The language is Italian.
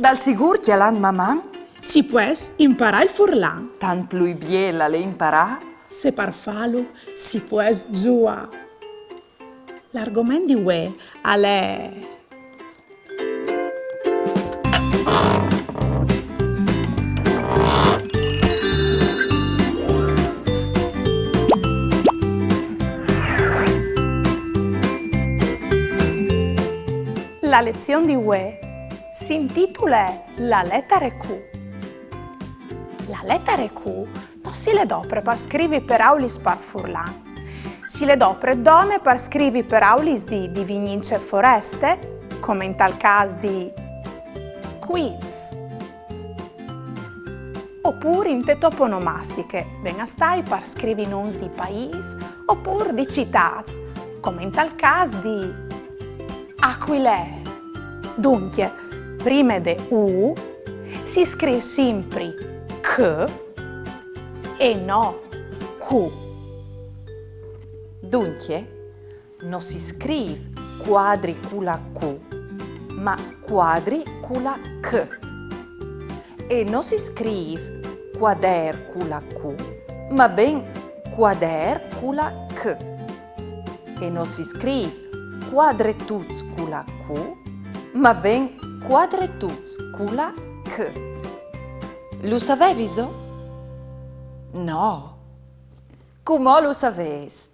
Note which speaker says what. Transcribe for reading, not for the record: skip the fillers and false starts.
Speaker 1: Dal sigur chialan maman?
Speaker 2: Si pues imparar il furlan.
Speaker 1: Tan plui biela le imparà?
Speaker 2: Se par falo, si pues giua. L'argomento di ue è la lezione di ue si intitola La lettera Q. La lettera Q non si le dopre per scrivere per aulis par furlan. Si le dopre donne per scrivere per aulis di vignince foreste, come in tal caso di quiz. Oppure in te toponomastiche, ben astai per scrivere noms di paesi, oppure di città, come in tal caso di Aquilè. Dunque, prima di U si scrive sempre C e no Q.
Speaker 1: Dunque, non si scrive quadricula Q, ma quadricula C. E non si scrive quadercula Q, ma ben quadercula C. E non si scrive quadretuzcula Q, ma ben quadretuzcula C. Lo sapevi? No. Come lo sapeste?